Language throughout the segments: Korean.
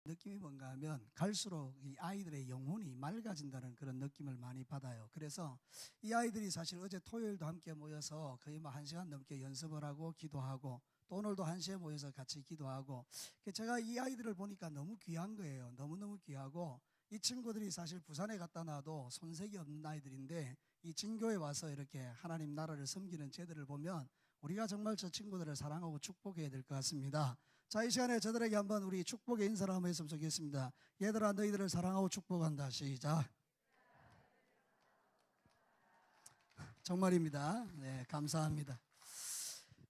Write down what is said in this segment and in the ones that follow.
느낌이 뭔가 하면 갈수록 이 아이들의 영혼이 맑아진다는 그런 느낌을 많이 받아요. 그래서 이 아이들이 사실 어제 토요일도 함께 모여서 거의 뭐 1시간 넘게 연습을 하고 기도하고 또 오늘도 1시에 모여서 같이 기도하고, 제가 이 아이들을 보니까 너무 귀한 거예요. 너무너무 귀하고, 이 친구들이 사실 부산에 갔다 놔도 손색이 없는 아이들인데 이 진교에 와서 이렇게 하나님 나라를 섬기는 쟤들을 보면 우리가 정말 저 친구들을 사랑하고 축복해야 될 것 같습니다. 자, 이 시간에 저들에게 한번 우리 축복의 인사를 한번 했으면 좋겠습니다. 얘들아, 너희들을 사랑하고 축복한다. 시작. 정말입니다. 네, 감사합니다.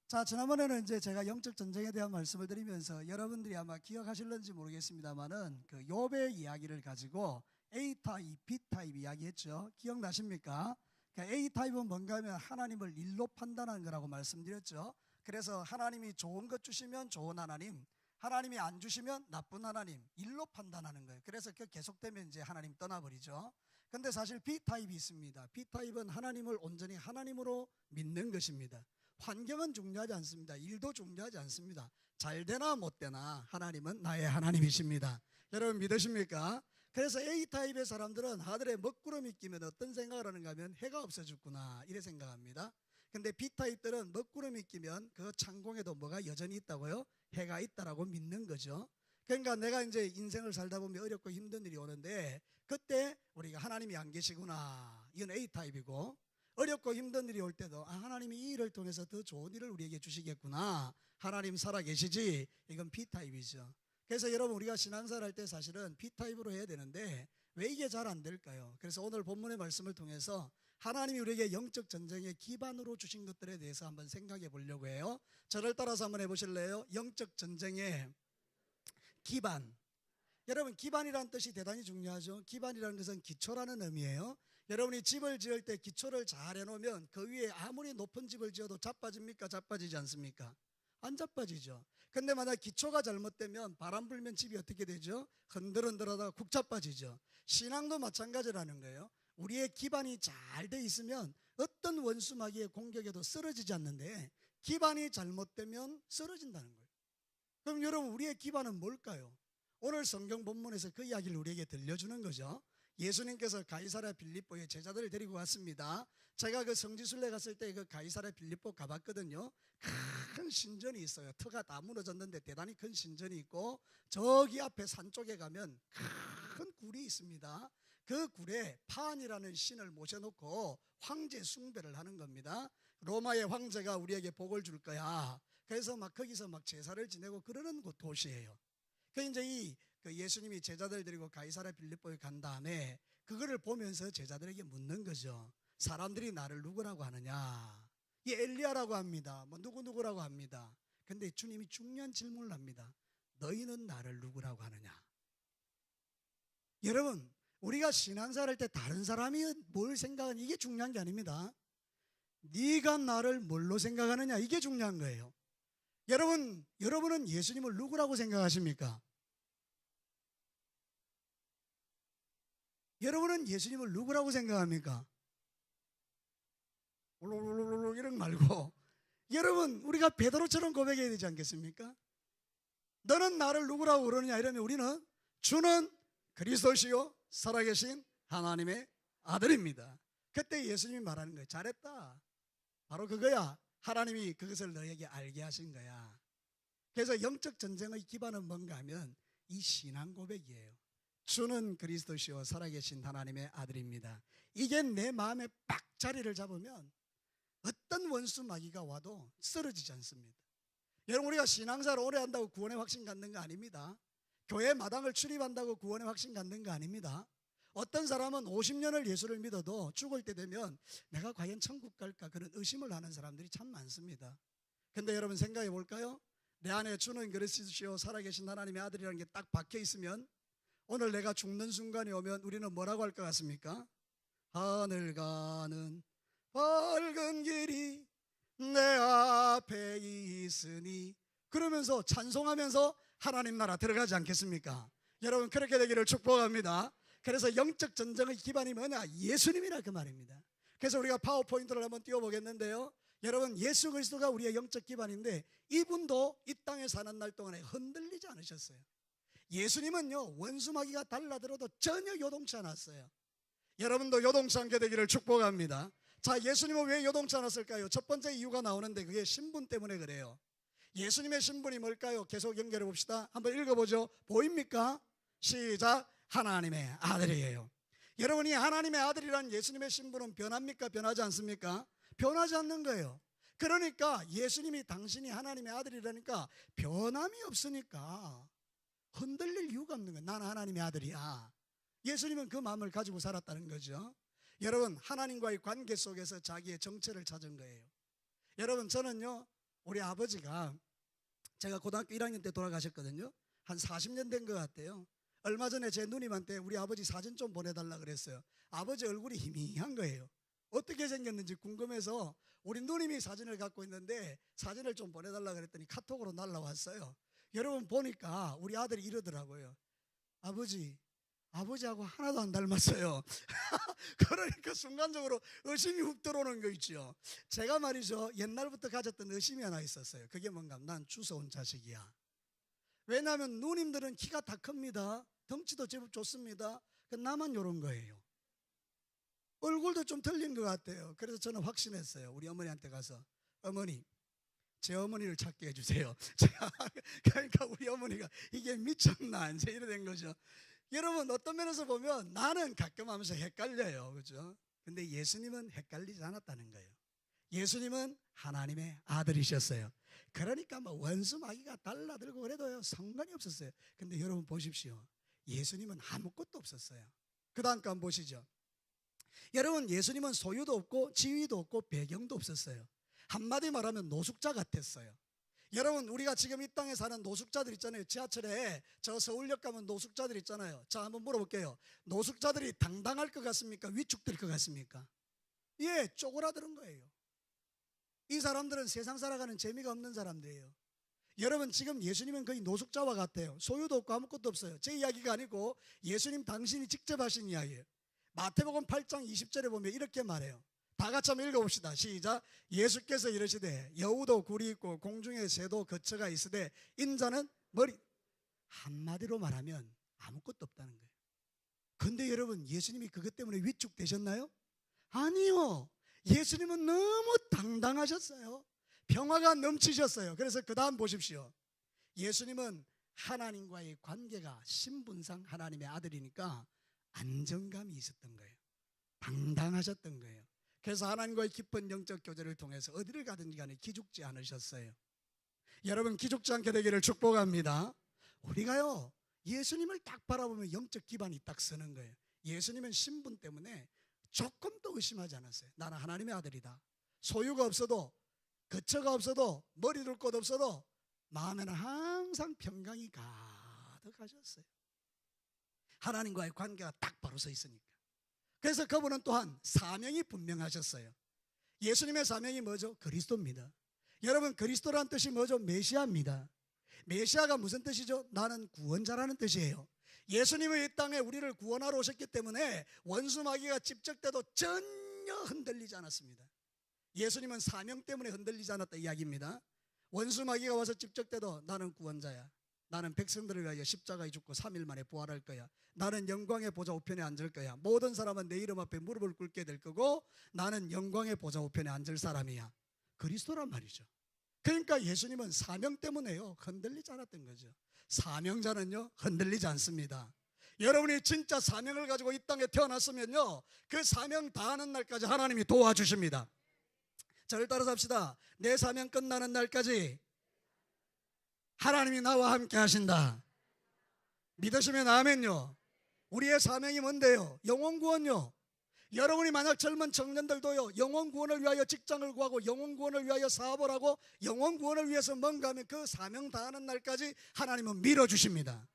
자, 지난번에는 이제 제가 영적 전쟁에 대한 말씀을 드리면서 여러분들이 아마 기억하실런지 모르겠습니다만은 그 욥의 이야기를 가지고 A타입, B타입 이야기했죠. 기억나십니까? 그러니까 A타입은 뭔가 하면 하나님을 일로 판단하는 거라고 말씀드렸죠. 그래서 하나님이 좋은 것 주시면 좋은 하나님, 하나님이 안 주시면 나쁜 하나님, 일로 판단하는 거예요. 그래서 그 계속되면 이제 하나님 떠나버리죠. 근데 사실 B타입이 있습니다. B타입은 하나님을 온전히 하나님으로 믿는 것입니다. 환경은 중요하지 않습니다. 일도 중요하지 않습니다. 잘 되나 못 되나 하나님은 나의 하나님이십니다. 여러분 믿으십니까? 그래서 A타입의 사람들은 하늘에 먹구름이 끼면 어떤 생각을 하는가 하면 해가 없어 죽구나 이래 생각합니다. 근데 B타입들은 먹구름이 끼면 그 창공에도 뭐가 여전히 있다고요? 해가 있다라고 믿는 거죠. 그러니까 내가 이제 인생을 살다 보면 어렵고 힘든 일이 오는데 그때 우리가 하나님이 안 계시구나, 이건 A타입이고, 어렵고 힘든 일이 올 때도 하나님이 이 일을 통해서 더 좋은 일을 우리에게 주시겠구나, 하나님 살아계시지, 이건 B타입이죠. 그래서 여러분 우리가 신앙생활 할 때 사실은 B타입으로 해야 되는데 왜 이게 잘 안 될까요? 그래서 오늘 본문의 말씀을 통해서 하나님이 우리에게 영적 전쟁의 기반으로 주신 것들에 대해서 한번 생각해 보려고 해요. 저를 따라서 한번 해보실래요? 영적 전쟁의 기반. 여러분 기반이라는 뜻이 대단히 중요하죠. 기반이라는 것은 기초라는 의미예요. 여러분이 집을 지을 때 기초를 잘 해놓으면 그 위에 아무리 높은 집을 지어도 자빠집니까? 자빠지지 않습니까? 안 자빠지죠. 근데 만약 기초가 잘못되면 바람 불면 집이 어떻게 되죠? 흔들흔들하다가 국 자빠지죠. 신앙도 마찬가지라는 거예요. 우리의 기반이 잘 돼 있으면 어떤 원수마귀의 공격에도 쓰러지지 않는데 기반이 잘못되면 쓰러진다는 거예요. 그럼 여러분 우리의 기반은 뭘까요? 오늘 성경 본문에서 그 이야기를 우리에게 들려주는 거죠. 예수님께서 가이사랴 빌립보에 제자들을 데리고 갔습니다. 제가 그 성지순례 갔을 때 그 가이사랴 빌립보 가봤거든요. 큰 신전이 있어요. 터가 다 무너졌는데 대단히 큰 신전이 있고, 저기 앞에 산 쪽에 가면 큰 굴이 있습니다. 그 굴에 판이라는 신을 모셔놓고 황제 숭배를 하는 겁니다. 로마의 황제가 우리에게 복을 줄 거야. 그래서 막 거기서 막 제사를 지내고 그러는 곳 도시예요. 그 이제 그 예수님이 제자들 데리고 가이사랴 빌립보에 간 다음에 그거를 보면서 제자들에게 묻는 거죠. 사람들이 나를 누구라고 하느냐? 이 엘리야라고 합니다. 뭐 누구라고 합니다. 근데 주님이 중요한 질문을 합니다. 너희는 나를 누구라고 하느냐? 여러분 우리가 신앙생활 할 때 다른 사람이 뭘 생각하는 이게 중요한 게 아닙니다. 네가 나를 뭘로 생각하느냐, 이게 중요한 거예요. 여러분은 예수님을 누구라고 생각하십니까? 여러분은 예수님을 누구라고 생각합니까? 울룰룰룰 이런 말고 여러분 우리가 베드로처럼 고백해야 되지 않겠습니까? 너는 나를 누구라고 그러느냐 이러면 우리는 주는 그리스도시요 살아계신 하나님의 아들입니다. 그때 예수님이 말하는 거예요. 잘했다. 바로 그거야. 하나님이 그것을 너에게 알게 하신 거야. 그래서 영적 전쟁의 기반은 뭔가 하면 이 신앙 고백이에요. 주는 그리스도시요 살아계신 하나님의 아들입니다. 이게 내 마음에 빡 자리를 잡으면 어떤 원수 마귀가 와도 쓰러지지 않습니다. 여러분 우리가 신앙생활 오래 한다고 구원의 확신 갖는 거 아닙니다. 교회 마당을 출입한다고 구원의 확신 갖는 거 아닙니다. 어떤 사람은 50년을 예수를 믿어도 죽을 때 되면 내가 과연 천국 갈까 그런 의심을 하는 사람들이 참 많습니다. 근데 여러분 생각해 볼까요? 내 안에 주는 그리스도시요 살아계신 하나님의 아들이라는 게 딱 박혀 있으면 오늘 내가 죽는 순간이 오면 우리는 뭐라고 할 것 같습니까? 하늘 가는 밝은 길이 내 앞에 있으니 그러면서 찬송하면서 하나님 나라 들어가지 않겠습니까? 여러분 그렇게 되기를 축복합니다. 그래서 영적 전쟁의 기반이 뭐냐? 예수님이라 그 말입니다. 그래서 우리가 파워포인트를 한번 띄워보겠는데요. 여러분 예수 그리스도가 우리의 영적 기반인데 이분도 이 땅에 사는 날 동안에 흔들리지 않으셨어요. 예수님은요 원수마귀가 달라들어도 전혀 요동치 않았어요. 여러분도 요동치 않게 되기를 축복합니다. 자, 예수님은 왜 요동치 않았을까요? 첫 번째 이유가 나오는데 그게 신분 때문에 그래요. 예수님의 신분이 뭘까요? 계속 연결해 봅시다. 한번 읽어보죠. 보입니까? 시작. 하나님의 아들이에요. 여러분이 하나님의 아들이란 예수님의 신분은 변합니까? 변하지 않습니까? 변하지 않는 거예요. 그러니까 예수님이 당신이 하나님의 아들이라니까 변함이 없으니까 흔들릴 이유가 없는 거예요. 나는 하나님의 아들이야. 예수님은 그 마음을 가지고 살았다는 거죠. 여러분, 하나님과의 관계 속에서 자기의 정체를 찾은 거예요. 여러분, 저는요 우리 아버지가 제가 고등학교 1학년 때 돌아가셨거든요. 한 40년 된 것 같아요. 얼마 전에 제 누님한테 우리 아버지 사진 좀 보내달라 그랬어요. 아버지 얼굴이 희미한 거예요. 어떻게 생겼는지 궁금해서 우리 누님이 사진을 갖고 있는데 사진을 좀 보내달라 그랬더니 카톡으로 날라왔어요. 여러분 보니까 우리 아들이 이러더라고요. 아버지하고 하나도 안 닮았어요. 그러니까 순간적으로 의심이 훅 들어오는 거 있죠. 제가 말이죠 옛날부터 가졌던 의심이 하나 있었어요. 그게 뭔가 난 주워온 자식이야. 왜냐하면 누님들은 키가 다 큽니다. 덩치도 제법 좋습니다. 나만 이런 거예요. 얼굴도 좀 틀린 것 같아요. 그래서 저는 확신했어요. 우리 어머니한테 가서 어머니 제 어머니를 찾게 해주세요. 그러니까 우리 어머니가 이게 미쳤나 이제 이래 된 거죠. 여러분 어떤 면에서 보면 나는 가끔 하면서 헷갈려요. 그죠? 근데 예수님은 헷갈리지 않았다는 거예요. 예수님은 하나님의 아들이셨어요. 그러니까 뭐 원수 마귀가 달라들고 그래도요 상관이 없었어요. 근데 여러분 보십시오. 예수님은 아무것도 없었어요. 그 다음 거 한번 보시죠. 여러분 예수님은 소유도 없고 지위도 없고 배경도 없었어요. 한마디 말하면 노숙자 같았어요. 여러분 우리가 지금 이 땅에 사는 노숙자들 있잖아요. 지하철에 저 서울역 가면 노숙자들 있잖아요. 자 한번 물어볼게요. 노숙자들이 당당할 것 같습니까? 위축될 것 같습니까? 예, 쪼그라드는 거예요. 이 사람들은 세상 살아가는 재미가 없는 사람들이에요. 여러분 지금 예수님은 거의 노숙자와 같아요. 소유도 없고 아무것도 없어요. 제 이야기가 아니고 예수님 당신이 직접 하신 이야기예요. 마태복음 8장 20절에 보면 이렇게 말해요. 다 같이 한번 읽어봅시다. 시작. 예수께서 이르시되 여우도 굴이 있고 공중에 새도 거처가 있으되 인자는 머리. 한마디로 말하면 아무것도 없다는 거예요. 근데 여러분 예수님이 그것 때문에 위축되셨나요? 아니요. 예수님은 너무 당당하셨어요. 평화가 넘치셨어요. 그래서 그 다음 보십시오. 예수님은 하나님과의 관계가 신분상 하나님의 아들이니까 안정감이 있었던 거예요. 당당하셨던 거예요. 그래서 하나님과의 깊은 영적 교제를 통해서 어디를 가든지 간에 기죽지 않으셨어요. 여러분 기죽지 않게 되기를 축복합니다. 우리가요 예수님을 딱 바라보면 영적 기반이 딱 서는 거예요. 예수님은 신분 때문에 조금도 의심하지 않았어요. 나는 하나님의 아들이다. 소유가 없어도 거처가 없어도 머리 둘 곳 없어도 마음에는 항상 평강이 가득하셨어요. 하나님과의 관계가 딱 바로 서 있으니까. 그래서 그분은 또한 사명이 분명하셨어요. 예수님의 사명이 뭐죠? 그리스도입니다. 여러분 그리스도라는 뜻이 뭐죠? 메시아입니다. 메시아가 무슨 뜻이죠? 나는 구원자라는 뜻이에요. 예수님은 이 땅에 우리를 구원하러 오셨기 때문에 원수 마귀가 집적돼도 전혀 흔들리지 않았습니다. 예수님은 사명 때문에 흔들리지 않았다 이야기입니다. 원수 마귀가 와서 집적돼도 나는 구원자야. 나는 백성들을 위하여 십자가에 죽고 3일 만에 부활할 거야. 나는 영광의 보좌 우편에 앉을 거야. 모든 사람은 내 이름 앞에 무릎을 꿇게 될 거고 나는 영광의 보좌 우편에 앉을 사람이야. 그리스도란 말이죠. 그러니까 예수님은 사명 때문에요 흔들리지 않았던 거죠. 사명자는요 흔들리지 않습니다. 여러분이 진짜 사명을 가지고 이 땅에 태어났으면요 그 사명 다하는 날까지 하나님이 도와주십니다. 저를 따라서 합시다. 내 사명 끝나는 날까지 하나님이 나와 함께 하신다. 믿으시면 아멘요. 우리의 사명이 뭔데요? 영혼 구원요. 여러분이 만약 젊은 청년들도요 영혼 구원을 위하여 직장을 구하고 영혼 구원을 위하여 사업을 하고 영혼 구원을 위해서 뭔가 하면 그 사명 다하는 날까지 하나님은 밀어주십니다.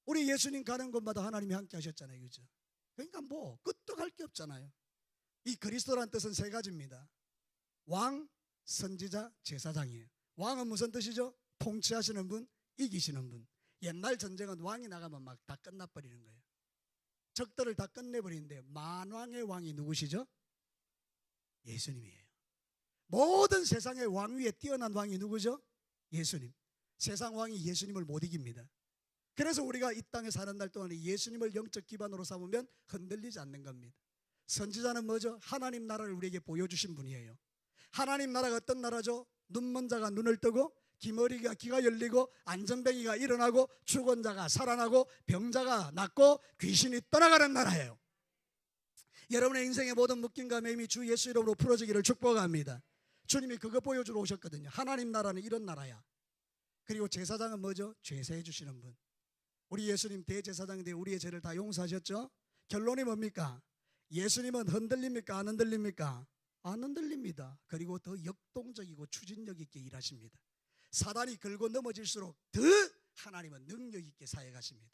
우리 예수님 가는 곳마다 하나님이 함께 하셨잖아요. 그죠? 그러니까 뭐 끝도 갈 게 없잖아요. 이 그리스도란 뜻은 세 가지입니다. 왕, 선지자, 제사장이에요. 왕은 무슨 뜻이죠? 통치하시는 분, 이기시는 분. 옛날 전쟁은 왕이 나가면 막 다 끝나버리는 거예요. 적들을 다 끝내버리는데 만왕의 왕이 누구시죠? 예수님이에요. 모든 세상의 왕 위에 뛰어난 왕이 누구죠? 예수님. 세상 왕이 예수님을 못 이깁니다. 그래서 우리가 이 땅에 사는 날 동안에 예수님을 영적 기반으로 삼으면 흔들리지 않는 겁니다. 선지자는 뭐죠? 하나님 나라를 우리에게 보여주신 분이에요. 하나님 나라가 어떤 나라죠? 눈먼 자가 눈을 뜨고 기머리가 귀가 열리고 안전뱅이가 일어나고 죽은 자가 살아나고 병자가 낫고 귀신이 떠나가는 나라예요. 여러분의 인생의 모든 묶임과 매임이 주 예수 이름으로 풀어지기를 축복합니다. 주님이 그거 보여주러 오셨거든요. 하나님 나라는 이런 나라야. 그리고 제사장은 뭐죠? 죄 사해 주시는 분. 우리 예수님 대제사장인데 우리의 죄를 다 용서하셨죠? 결론이 뭡니까? 예수님은 흔들립니까? 안 흔들립니까? 안 흔들립니다. 그리고 더 역동적이고 추진력 있게 일하십니다. 사단이 긁고 넘어질수록 더 하나님은 능력 있게 사역하십니다.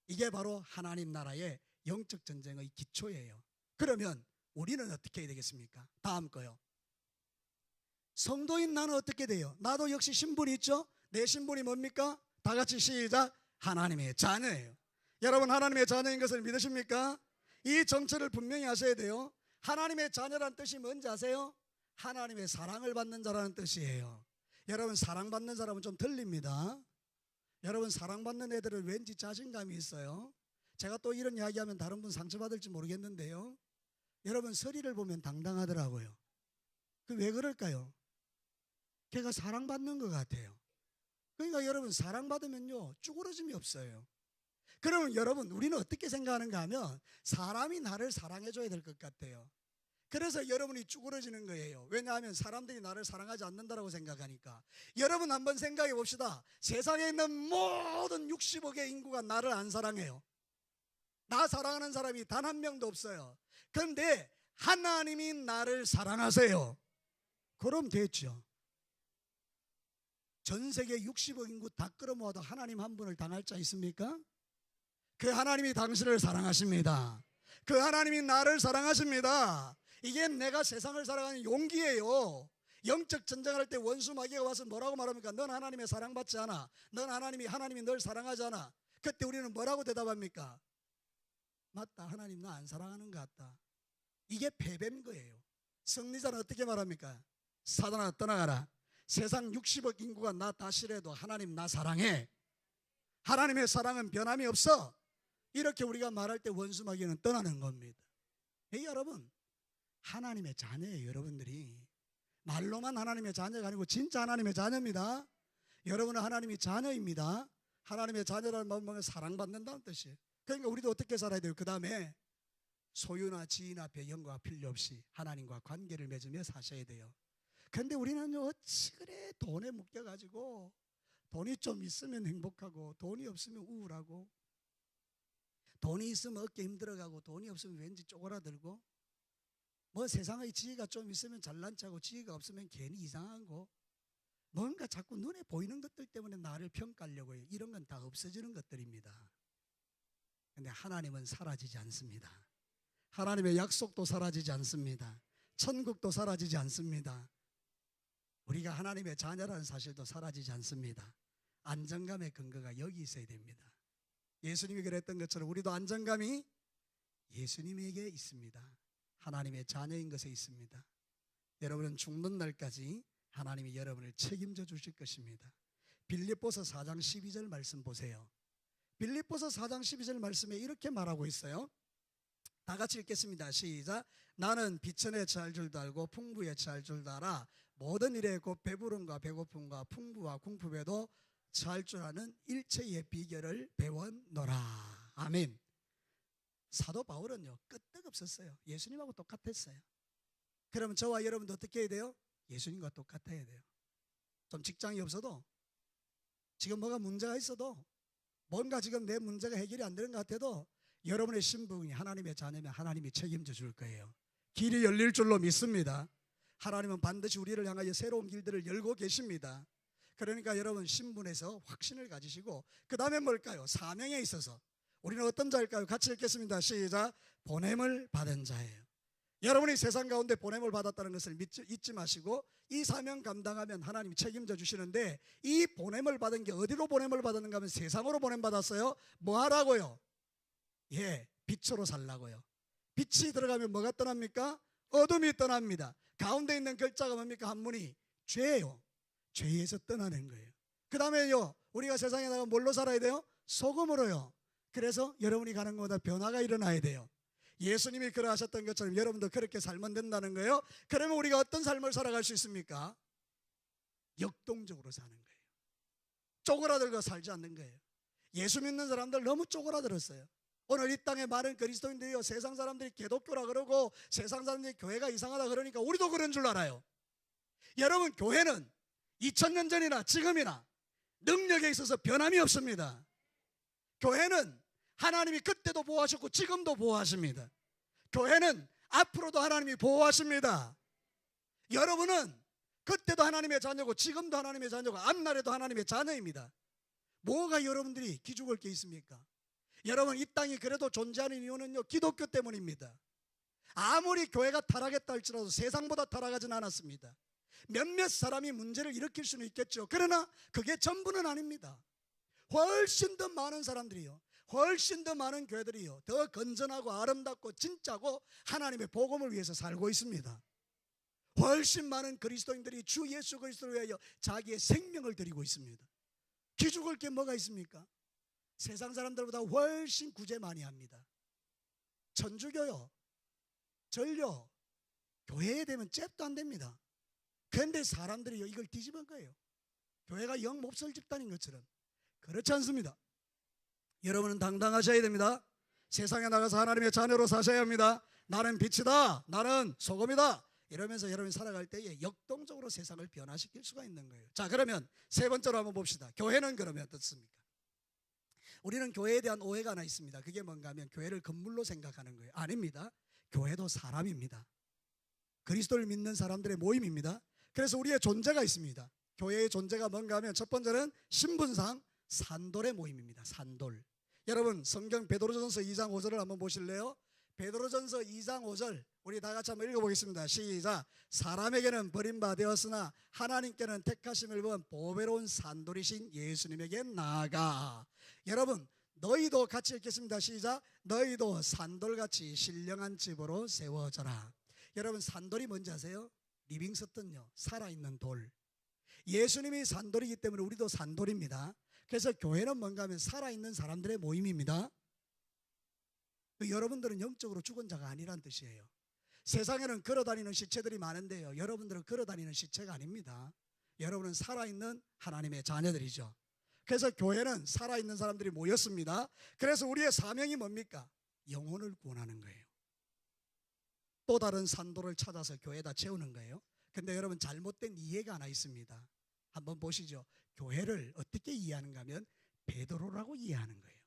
이게 바로 하나님 나라의 영적 전쟁의 기초예요. 그러면 우리는 어떻게 해야 되겠습니까? 다음 거요. 성도인 나는 어떻게 돼요? 나도 역시 신분이 있죠? 내 신분이 뭡니까? 다 같이 시작. 하나님의 자녀예요. 여러분 하나님의 자녀인 것을 믿으십니까? 이 정체를 분명히 아셔야 돼요. 하나님의 자녀란 뜻이 뭔지 아세요? 하나님의 사랑을 받는 자라는 뜻이에요. 여러분 사랑받는 사람은 좀 틀립니다. 여러분 사랑받는 애들은 왠지 자신감이 있어요. 제가 또 이런 이야기하면 다른 분 상처받을지 모르겠는데요, 여러분 서리를 보면 당당하더라고요. 그 왜 그럴까요? 걔가 사랑받는 것 같아요. 그러니까 여러분 사랑받으면요 쭈그러짐이 없어요. 그러면 여러분 우리는 어떻게 생각하는가 하면 사람이 나를 사랑해줘야 될 것 같아요. 그래서 여러분이 쭈그러지는 거예요. 왜냐하면 사람들이 나를 사랑하지 않는다고 생각하니까. 여러분 한번 생각해 봅시다. 세상에 있는 모든 60억의 인구가 나를 안 사랑해요. 나 사랑하는 사람이 단 한 명도 없어요. 그런데 하나님이 나를 사랑하세요. 그럼 됐죠. 전 세계 60억 인구 다 끌어모아도 하나님 한 분을 당할 자 있습니까? 그 하나님이 당신을 사랑하십니다. 그 하나님이 나를 사랑하십니다. 이게 내가 세상을 살아가는 용기예요. 영적 전쟁을 할 때 원수 마귀가 와서 뭐라고 말합니까? 넌 하나님의 사랑받지 않아. 넌 하나님이 널 사랑하지 않아. 그때 우리는 뭐라고 대답합니까? 맞다, 하나님 나 안 사랑하는 것 같다. 이게 패배인 거예요. 승리자는 어떻게 말합니까? 사단아 떠나가라. 세상 60억 인구가 나 다 싫어해도 하나님 나 사랑해. 하나님의 사랑은 변함이 없어. 이렇게 우리가 말할 때 원수 마귀는 떠나는 겁니다. 여러분 하나님의 자녀예요. 여러분들이 말로만 하나님의 자녀가 아니고 진짜 하나님의 자녀입니다. 여러분은 하나님의 자녀입니다. 하나님의 자녀라는 말은 사랑받는다는 뜻이에요. 그러니까 우리도 어떻게 살아야 돼요? 그 다음에 소유나 지인 앞에 영광 필요 없이 하나님과 관계를 맺으며 사셔야 돼요. 그런데 우리는요 어찌 그래 돈에 묶여가지고 돈이 좀 있으면 행복하고 돈이 없으면 우울하고 돈이 있으면 어깨 힘들어가고 돈이 없으면 왠지 쪼그라들고 뭐 세상의 지혜가 좀 있으면 잘난 척하고 지혜가 없으면 괜히 이상하고 뭔가 자꾸 눈에 보이는 것들 때문에 나를 평가하려고 해요. 이런 건 다 없어지는 것들입니다. 그런데 하나님은 사라지지 않습니다. 하나님의 약속도 사라지지 않습니다. 천국도 사라지지 않습니다. 우리가 하나님의 자녀라는 사실도 사라지지 않습니다. 안정감의 근거가 여기 있어야 됩니다. 예수님이 그랬던 것처럼 우리도 안정감이 예수님에게 있습니다. 하나님의 자녀인 것에 있습니다. 여러분은 죽는 날까지 하나님이 여러분을 책임져 주실 것입니다. 빌립보서 4장 12절 말씀 보세요. 빌립보서 4장 12절 말씀에 이렇게 말하고 있어요. 다 같이 읽겠습니다. 시작. 나는 비천에 처할 줄도 알고 풍부에 처할 줄도 알아. 모든 일에 곧 배부름과 배고픔과 풍부와 궁핍에도 처할 줄 아는 일체의 비결을 배웠노라. 아멘. 사도 바울은요 끄떡없었어요. 예수님하고 똑같았어요. 그러면 저와 여러분도 어떻게 해야 돼요? 예수님과 똑같아야 돼요. 좀 직장이 없어도 지금 뭐가 문제가 있어도 뭔가 지금 내 문제가 해결이 안 되는 것 같아도 여러분의 신분이 하나님의 자녀면 하나님이 책임져 줄 거예요. 길이 열릴 줄로 믿습니다. 하나님은 반드시 우리를 향하여 새로운 길들을 열고 계십니다. 그러니까 여러분 신분에서 확신을 가지시고 그 다음에 뭘까요? 사명에 있어서 우리는 어떤 자일까요? 같이 읽겠습니다. 시작. 보냄을 받은 자예요. 여러분이 세상 가운데 보냄을 받았다는 것을 잊지 마시고 이 사명 감당하면 하나님이 책임져 주시는데 이 보냄을 받은 게 어디로 보냄을 받았는가 하면 세상으로 보냄 받았어요. 뭐 하라고요? 빛으로 살라고요. 빛이 들어가면 뭐가 떠납니까? 어둠이 떠납니다. 가운데 있는 글자가 뭡니까? 한문이 죄예요. 죄에서 떠나는 거예요. 그 다음에요 우리가 세상에 나가 뭘로 살아야 돼요? 소금으로요. 그래서 여러분이 가는 것보다 변화가 일어나야 돼요. 예수님이 그러하셨던 것처럼 여러분도 그렇게 살면 된다는 거예요. 그러면 우리가 어떤 삶을 살아갈 수 있습니까? 역동적으로 사는 거예요. 쪼그라들고 살지 않는 거예요. 예수 믿는 사람들 너무 쪼그라들었어요. 오늘 이 땅에 많은 그리스도인들이요, 세상 사람들이 기독교라 그러고 세상 사람들이 교회가 이상하다 그러니까 우리도 그런 줄 알아요. 여러분, 교회는 2000년 전이나 지금이나 능력에 있어서 변함이 없습니다. 교회는 하나님이 그때도 보호하셨고 지금도 보호하십니다. 교회는 앞으로도 하나님이 보호하십니다. 여러분은 그때도 하나님의 자녀고 지금도 하나님의 자녀고 앞날에도 하나님의 자녀입니다. 뭐가 여러분들이 기죽을 게 있습니까? 여러분, 이 땅이 그래도 존재하는 이유는요, 기독교 때문입니다. 아무리 교회가 타락했다 할지라도 세상보다 타락하진 않았습니다. 몇몇 사람이 문제를 일으킬 수는 있겠죠. 그러나 그게 전부는 아닙니다. 훨씬 더 많은 사람들이요, 훨씬 더 많은 교회들이요, 더 건전하고 아름답고 진짜고 하나님의 복음을 위해서 살고 있습니다. 훨씬 많은 그리스도인들이 주 예수 그리스도를 위하여 자기의 생명을 드리고 있습니다. 기죽을 게 뭐가 있습니까? 세상 사람들보다 훨씬 구제 많이 합니다. 천주교요, 전료, 교회에 되면 잽도 안 됩니다. 그런데 사람들이 이걸 뒤집은 거예요. 교회가 영 몹쓸 집단인 것처럼. 그렇지 않습니다. 여러분은 당당하셔야 됩니다. 세상에 나가서 하나님의 자녀로 사셔야 합니다. 나는 빛이다, 나는 소금이다, 이러면서 여러분이 살아갈 때에 역동적으로 세상을 변화시킬 수가 있는 거예요. 자, 그러면 세 번째로 한번 봅시다. 교회는 그러면 어떻습니까? 우리는 교회에 대한 오해가 하나 있습니다. 그게 뭔가 하면 교회를 건물로 생각하는 거예요. 아닙니다. 교회도 사람입니다. 그리스도를 믿는 사람들의 모임입니다. 그래서 우리의 존재가 있습니다. 교회의 존재가 뭔가 하면 첫 번째는 신분상 산돌의 모임입니다. 산돌. 여러분, 성경 베드로전서 2장 5절을 한번 보실래요? 베드로전서 2장 5절 우리 다 같이 한번 읽어보겠습니다. 시작. 사람에게는 버림받았으나 하나님께는 택하심을 입은 보배로운 산돌이신 예수님에게 나아가. 여러분, 너희도 같이 읽겠습니다. 시작. 너희도 산돌같이 신령한 집으로 세워져라. 여러분, 산돌이 뭔지 아세요? 리빙스턴요, 살아있는 돌. 예수님이 산돌이기 때문에 우리도 산돌입니다. 그래서 교회는 뭔가 하면 살아있는 사람들의 모임입니다. 여러분들은 영적으로 죽은 자가 아니란 뜻이에요. 세상에는 걸어다니는 시체들이 많은데요, 여러분들은 걸어다니는 시체가 아닙니다. 여러분은 살아있는 하나님의 자녀들이죠. 그래서 교회는 살아있는 사람들이 모였습니다. 그래서 우리의 사명이 뭡니까? 영혼을 구원하는 거예요. 또 다른 산도를 찾아서 교회에다 채우는 거예요. 근데 여러분, 잘못된 이해가 하나 있습니다. 한번 보시죠. 교회를 어떻게 이해하는가 하면 베드로라고 이해하는 거예요.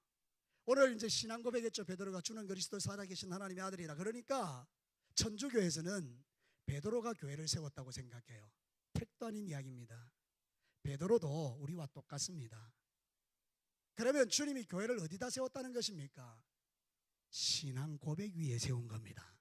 오늘 이제 신앙 고백했죠. 베드로가 주는 그리스도 살아계신 하나님의 아들이라. 그러니까 천주교에서는 베드로가 교회를 세웠다고 생각해요. 택도 아닌 이야기입니다. 베드로도 우리와 똑같습니다. 그러면 주님이 교회를 어디다 세웠다는 것입니까? 신앙 고백 위에 세운 겁니다.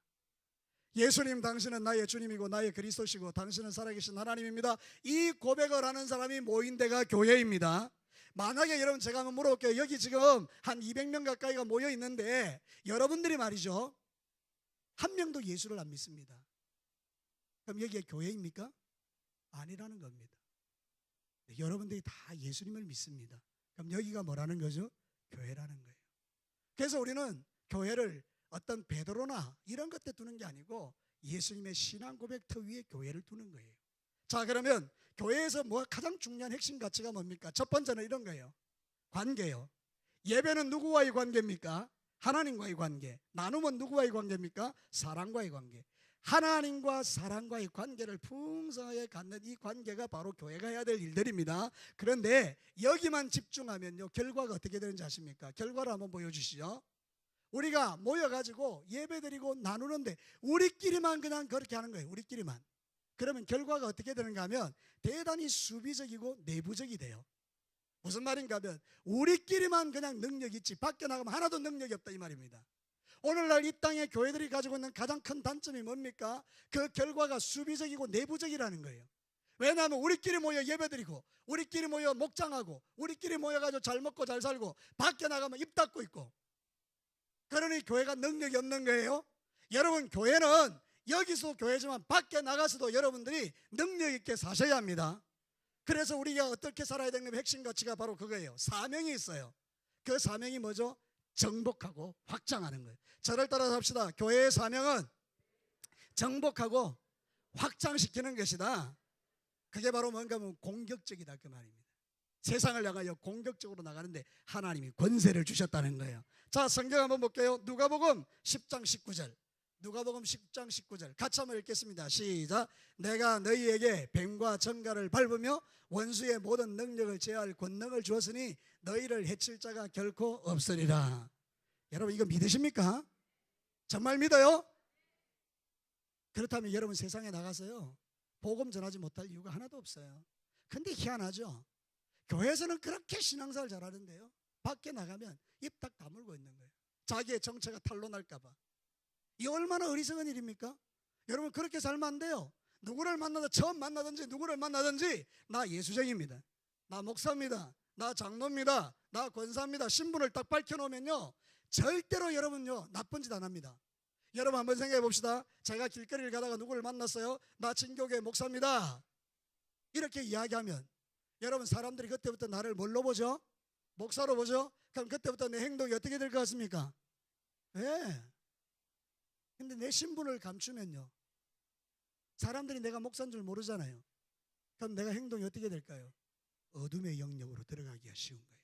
예수님, 당신은 나의 주님이고 나의 그리스도시고 당신은 살아계신 하나님입니다. 이 고백을 하는 사람이 모인 데가 교회입니다. 만약에 여러분, 제가 한번 물어볼게요. 여기 지금 한 200명 가까이가 모여 있는데 여러분들이 말이죠, 한 명도 예수를 안 믿습니다. 그럼 여기에 교회입니까? 아니라는 겁니다. 여러분들이 다 예수님을 믿습니다. 그럼 여기가 뭐라는 거죠? 교회라는 거예요. 그래서 우리는 교회를 어떤 베드로나 이런 것에 두는 게 아니고 예수님의 신앙 고백터 위에 교회를 두는 거예요. 자, 그러면 교회에서 뭐 가장 중요한 핵심 가치가 뭡니까? 첫 번째는 이런 거예요. 관계요. 예배는 누구와의 관계입니까? 하나님과의 관계. 나눔은 누구와의 관계입니까? 사랑과의 관계. 하나님과 사랑과의 관계를 풍성하게 갖는 이 관계가 바로 교회가 해야 될 일들입니다. 그런데 여기만 집중하면요, 결과가 어떻게 되는지 아십니까? 결과를 한번 보여주시죠. 우리가 모여가지고 예배드리고 나누는데 우리끼리만 그냥 그렇게 하는 거예요. 우리끼리만. 그러면 결과가 어떻게 되는가 하면 대단히 수비적이고 내부적이 돼요. 무슨 말인가 하면 우리끼리만 그냥 능력이 있지 밖에 나가면 하나도 능력이 없다, 이 말입니다. 오늘날 이 땅의 교회들이 가지고 있는 가장 큰 단점이 뭡니까? 그 결과가 수비적이고 내부적이라는 거예요. 왜냐하면 우리끼리 모여 예배드리고 우리끼리 모여 목장하고 우리끼리 모여가지고 잘 먹고 잘 살고 밖에 나가면 입 닫고 있고, 그러니 교회가 능력이 없는 거예요. 여러분, 교회는 여기서 교회지만 밖에 나가서도 여러분들이 능력 있게 사셔야 합니다. 그래서 우리가 어떻게 살아야 되는 핵심 가치가 바로 그거예요. 사명이 있어요. 그 사명이 뭐죠? 정복하고 확장하는 거예요. 저를 따라서 합시다. 교회의 사명은 정복하고 확장시키는 것이다. 그게 바로 뭔가 하면 공격적이다 그 말입니다. 세상을 향하여 공격적으로 나가는데 하나님이 권세를 주셨다는 거예요. 자, 성경 한번 볼게요. 누가복음 10장 19절. 누가복음 10장 19절 같이 한번 읽겠습니다. 시작. 내가 너희에게 뱀과 정갈을 밟으며 원수의 모든 능력을 제할 권능을 주었으니 너희를 해칠 자가 결코 없으리라. 여러분 이거 믿으십니까? 정말 믿어요? 그렇다면 여러분 세상에 나가서요 복음 전하지 못할 이유가 하나도 없어요. 근데 희한하죠. 교회에서는 그렇게 신앙생활 잘하는데요 밖에 나가면 입 딱 다물고 있는 거예요. 자기의 정체가 탄로날까 봐. 이 얼마나 어리석은 일입니까? 여러분 그렇게 살면 안 돼요. 누구를 만나든 처음 만나든지 누구를 만나든지 나 예수쟁입니다, 나 목사입니다, 나 장로입니다, 나 권사입니다 신분을 딱 밝혀놓으면요 절대로 여러분요 나쁜 짓 안 합니다. 여러분 한번 생각해 봅시다. 제가 길거리를 가다가 누구를 만났어요. 나 진교회 목사입니다 이렇게 이야기하면 여러분 사람들이 그때부터 나를 뭘로 보죠? 목사로 보죠? 그럼 그때부터 내 행동이 어떻게 될 것 같습니까? 예. 근데 내 신분을 감추면요 사람들이 내가 목사인 줄 모르잖아요. 그럼 내가 행동이 어떻게 될까요? 어둠의 영역으로 들어가기가 쉬운 거예요.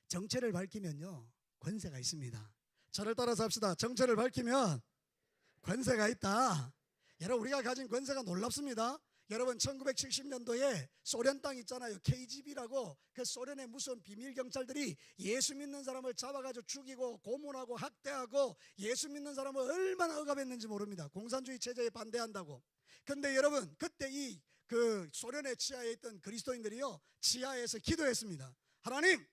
정체를 밝히면요 권세가 있습니다. 저를 따라서 합시다. 정체를 밝히면 권세가 있다. 여러분 우리가 가진 권세가 놀랍습니다. 여러분 1970년도에 소련 땅 있잖아요. KGB라고 그 소련의 무슨 비밀 경찰들이 예수 믿는 사람을 잡아가지고 죽이고 고문하고 학대하고 예수 믿는 사람을 얼마나 억압했는지 모릅니다. 공산주의 체제에 반대한다고. 근데 여러분 그때 이 그 소련의 지하에 있던 그리스도인들이요 지하에서 기도했습니다. 하나님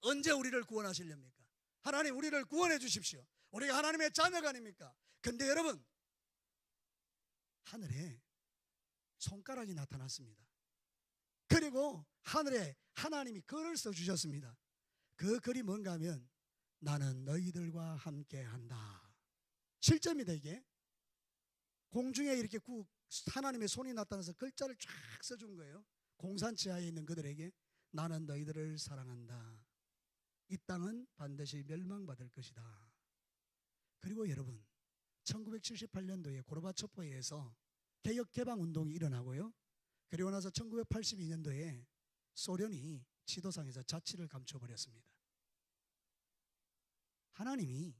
언제 우리를 구원하시렵니까? 하나님 우리를 구원해 주십시오. 우리가 하나님의 자녀가 아닙니까? 근데 여러분 하늘에 손가락이 나타났습니다. 그리고 하늘에 하나님이 글을 써주셨습니다. 그 글이 뭔가 하면 나는 너희들과 함께한다. 실제입니다. 이게 공중에 이렇게 하나님의 손이 나타나서 글자를 쫙 써준 거예요. 공산지하에 있는 그들에게 나는 너희들을 사랑한다. 이 땅은 반드시 멸망받을 것이다. 그리고 여러분 1978년도에 고르바초프에 의해서 개혁개방운동이 일어나고요. 그리고 나서 1982년도에 소련이 지도상에서 자치를 감춰버렸습니다. 하나님이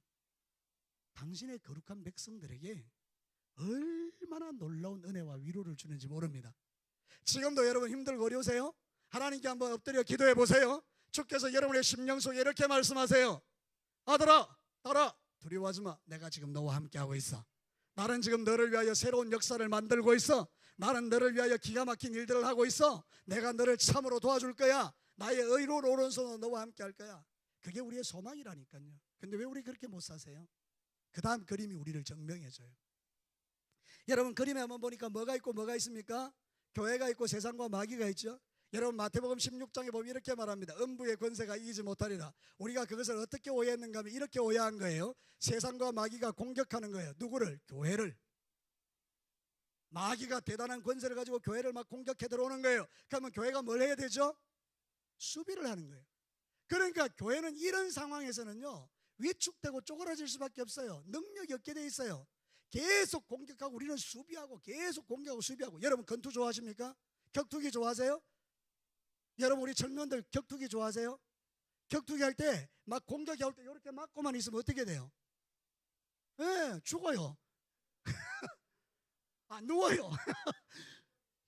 당신의 거룩한 백성들에게 얼마나 놀라운 은혜와 위로를 주는지 모릅니다. 지금도 여러분 힘들고 어려우세요? 하나님께 한번 엎드려 기도해 보세요. 주께서 여러분의 심령 속에 이렇게 말씀하세요. 아들아, 딸아, 두려워하지 마. 내가 지금 너와 함께하고 있어. 나는 지금 너를 위하여 새로운 역사를 만들고 있어. 나는 너를 위하여 기가 막힌 일들을 하고 있어. 내가 너를 참으로 도와줄 거야. 나의 의로운 오른손으로 너와 함께할 거야. 그게 우리의 소망이라니까요. 근데 왜 우리 그렇게 못 사세요? 그 다음 그림이 우리를 증명해줘요. 여러분 그림에 한번 보니까 뭐가 있고 뭐가 있습니까? 교회가 있고 세상과 마귀가 있죠. 여러분 마태복음 16장에 보면 이렇게 말합니다. 음부의 권세가 이기지 못하리라. 우리가 그것을 어떻게 오해했는가 하면 이렇게 오해한 거예요. 세상과 마귀가 공격하는 거예요. 누구를? 교회를. 마귀가 대단한 권세를 가지고 교회를 막 공격해 들어오는 거예요. 그러면 교회가 뭘 해야 되죠? 수비를 하는 거예요. 그러니까 교회는 이런 상황에서는요 위축되고 쪼그라질 수밖에 없어요. 능력이 없게 돼 있어요. 계속 공격하고 우리는 수비하고 계속 공격하고 수비하고. 여러분 권투 좋아하십니까? 격투기 좋아하세요? 여러분 우리 청년들 격투기 좋아하세요? 격투기 할 때 막 공격이 올 때 이렇게 맞고만 있으면 어떻게 돼요? 네, 죽어요. 아, 누워요.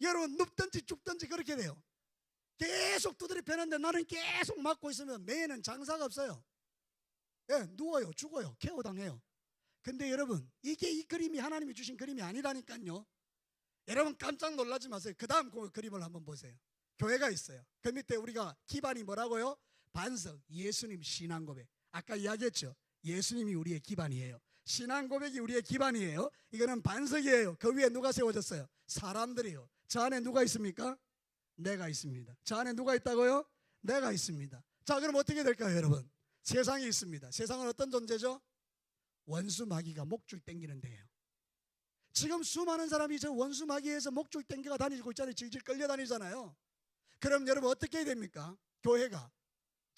여러분 눕든지 죽든지 그렇게 돼요. 계속 두드려 패는데 나는 계속 맞고 있으면 매에는 장사가 없어요. 네, 누워요, 죽어요, KO 당해요. 근데 여러분 이게 이 그림이 하나님이 주신 그림이 아니라니까요. 여러분 깜짝 놀라지 마세요. 그 다음 그림을 한번 보세요. 교회가 있어요. 그 밑에 우리가 기반이 뭐라고요? 반석, 예수님 신앙 고백. 아까 이야기했죠. 예수님이 우리의 기반이에요. 신앙 고백이 우리의 기반이에요. 이거는 반석이에요. 그 위에 누가 세워졌어요? 사람들이요. 저 안에 누가 있습니까? 내가 있습니다. 저 안에 누가 있다고요? 내가 있습니다. 자, 그럼 어떻게 될까요, 여러분? 세상이 있습니다. 세상은 어떤 존재죠? 원수 마귀가 목줄 땡기는 데예요. 지금 수많은 사람이 저 원수 마귀에서 목줄 땡겨가 다니고 있잖아요. 질질 끌려다니잖아요. 그럼 여러분 어떻게 해야 됩니까? 교회가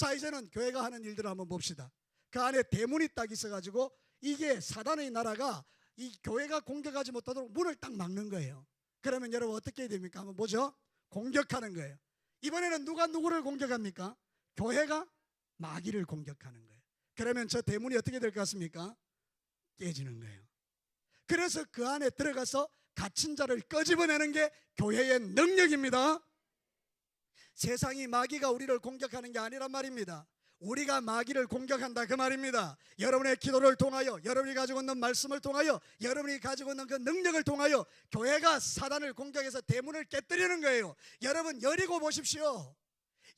자, 이제는 교회가 하는 일들을 한번 봅시다. 그 안에 대문이 딱 있어가지고 이게 사단의 나라가 이 교회가 공격하지 못하도록 문을 딱 막는 거예요. 그러면 여러분 어떻게 해야 됩니까? 한번 보죠. 공격하는 거예요. 이번에는 누가 누구를 공격합니까? 교회가 마귀를 공격하는 거예요. 그러면 저 대문이 어떻게 될 것 같습니까? 깨지는 거예요. 그래서 그 안에 들어가서 갇힌 자를 끄집어내는 게 교회의 능력입니다. 세상이 마귀가 우리를 공격하는 게 아니란 말입니다. 우리가 마귀를 공격한다 그 말입니다. 여러분의 기도를 통하여, 여러분이 가지고 있는 말씀을 통하여, 여러분이 가지고 있는 그 능력을 통하여 교회가 사단을 공격해서 대문을 깨뜨리는 거예요. 여러분 여리고 보십시오.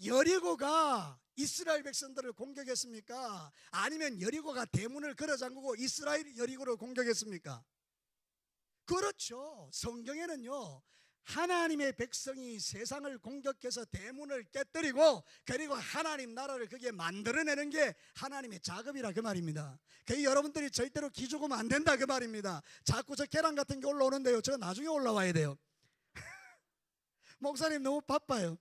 여리고가 이스라엘 백성들을 공격했습니까? 아니면 여리고가 대문을 걸어 잠그고 이스라엘 여리고를 공격했습니까? 그렇죠. 성경에는요, 하나님의 백성이 세상을 공격해서 대문을 깨뜨리고 그리고 하나님 나라를 그게 만들어내는 게 하나님의 작업이라 그 말입니다. 그 여러분들이 절대로 기죽으면 안 된다 그 말입니다. 자꾸 저 계란 같은 게 올라오는데요, 저 나중에 올라와야 돼요. 목사님 너무 바빠요.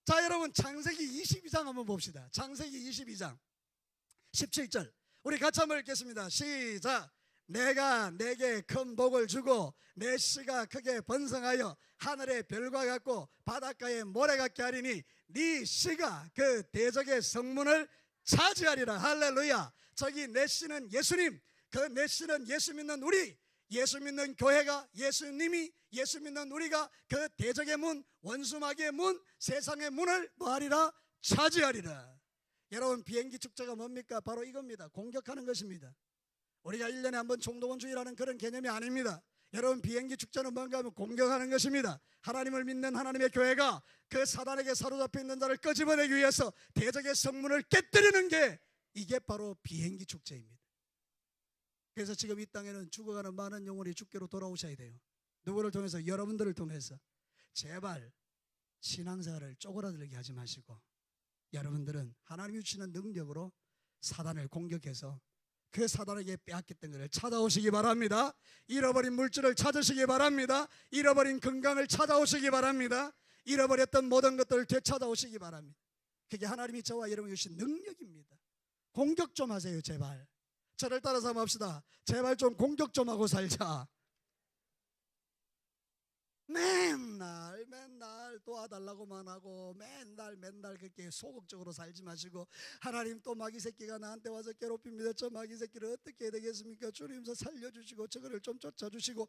자, 여러분 창세기 22장 한번 봅시다. 창세기 22장 17절 우리 같이 한번 읽겠습니다. 시작. 내가 내게 큰 복을 주고 내 씨가 크게 번성하여 하늘의 별과 같고 바닷가의 모래 같게 하리니 네 씨가 그 대적의 성문을 차지하리라. 할렐루야. 저기 내 씨는 예수님, 그 내 씨는 예수 믿는 우리, 예수 믿는 교회가, 예수님이, 예수 믿는 우리가 그 대적의 문, 원수마귀의 문, 세상의 문을 뭐하리라? 차지하리라. 여러분 비행기 축제가 뭡니까? 바로 이겁니다. 공격하는 것입니다. 우리가 1년에 한 번 총동원주의라는 그런 개념이 아닙니다. 여러분 비행기 축제는 뭔가 하면 공격하는 것입니다. 하나님을 믿는 하나님의 교회가 그 사단에게 사로잡혀 있는 자를 끄집어내기 위해서 대적의 성문을 깨뜨리는 게 이게 바로 비행기 축제입니다. 그래서 지금 이 땅에는 죽어가는 많은 영혼이 주께로 돌아오셔야 돼요. 누구를 통해서? 여러분들을 통해서. 제발 신앙생활을 쪼그라들게 하지 마시고 여러분들은 하나님이 주시는 능력으로 사단을 공격해서 그 사단에게 빼앗겼던 것을 찾아오시기 바랍니다. 잃어버린 물질을 찾으시기 바랍니다. 잃어버린 건강을 찾아오시기 바랍니다. 잃어버렸던 모든 것들을 되찾아오시기 바랍니다. 그게 하나님이 저와 여러분이 주신 능력입니다. 공격 좀 하세요. 제발 저를 따라서 한번 합시다. 제발 좀 공격 좀 하고 살자. 맨날 도와달라고만 하고 맨날 그렇게 소극적으로 살지 마시고 하나님 또 마귀 새끼가 나한테 와서 괴롭힙니다. 저 마귀 새끼를 어떻게 해야 되겠습니까? 주님서 살려주시고 저거를 좀 쫓아주시고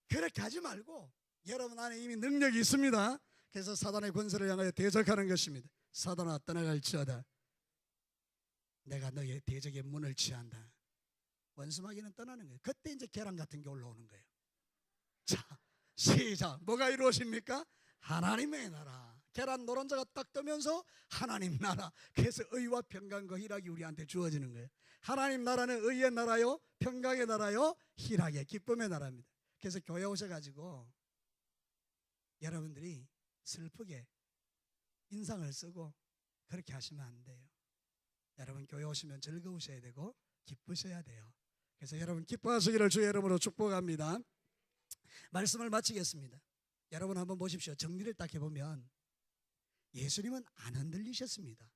그렇게 하지 말고 여러분 안에 이미 능력이 있습니다. 그래서 사단의 권세를 향하여 대적하는 것입니다. 사단아 떠나갈지어다. 내가 너의 대적의 문을 취한다. 원수마귀는 떠나는 거예요. 그때 이제 계란 같은 게 올라오는 거예요. 자 시작. 뭐가 이루어집니까? 하나님의 나라. 계란 노른자가 딱 뜨면서 하나님 나라. 그래서 의와 평강과 희락이 우리한테 주어지는 거예요. 하나님 나라는 의의 나라요, 평강의 나라요, 희락의 기쁨의 나라입니다. 그래서 교회 오셔가지고 여러분들이 슬프게 인상을 쓰고 그렇게 하시면 안 돼요. 여러분 교회 오시면 즐거우셔야 되고 기쁘셔야 돼요. 그래서 여러분 기뻐하시기를 주의 이름으로 축복합니다. 말씀을 마치겠습니다. 여러분 한번 보십시오. 정리를 딱 해보면 예수님은 안 흔들리셨습니다.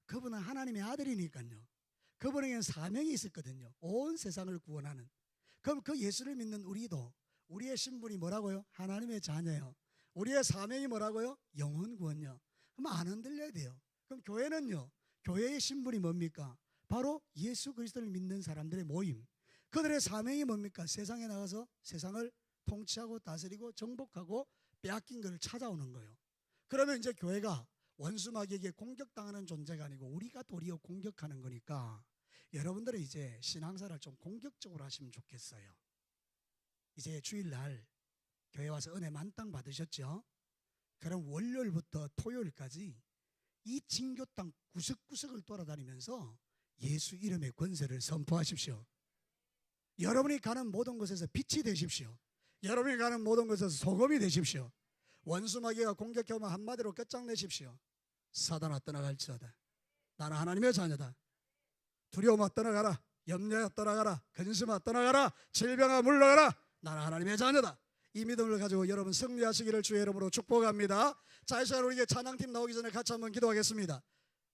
그분은 하나님의 아들이니까요. 그분에게는 사명이 있었거든요. 온 세상을 구원하는. 그럼 그 예수를 믿는 우리도 우리의 신분이 뭐라고요? 하나님의 자녀요. 우리의 사명이 뭐라고요? 영혼 구원요. 그럼 안 흔들려야 돼요. 그럼 교회는요, 교회의 신분이 뭡니까? 바로 예수 그리스도를 믿는 사람들의 모임. 그들의 사명이 뭡니까? 세상에 나가서 세상을 통치하고 다스리고 정복하고 빼앗긴 것을 찾아오는 거예요. 그러면 이제 교회가 원수마귀에게 공격당하는 존재가 아니고 우리가 도리어 공격하는 거니까 여러분들은 이제 신앙생활을 좀 공격적으로 하시면 좋겠어요. 이제 주일날 교회 와서 은혜 만땅 받으셨죠? 그럼 월요일부터 토요일까지 이 진교 땅 구석구석을 돌아다니면서 예수 이름의 권세를 선포하십시오. 여러분이 가는 모든 곳에서 빛이 되십시오. 여러분이 가는 모든 곳에서 소금이 되십시오. 원수마귀가 공격해오면 한마디로 끝장내십시오. 사단아 떠나갈지어다. 나는 하나님의 자녀다. 두려움아 떠나가라. 염려야 떠나가라. 근심아 떠나가라. 질병아 물러가라. 나는 하나님의 자녀다. 이 믿음을 가지고 여러분 승리하시기를 주의 이름으로 축복합니다. 자, 이 시간 우리 찬양팀 나오기 전에 같이 한번 기도하겠습니다.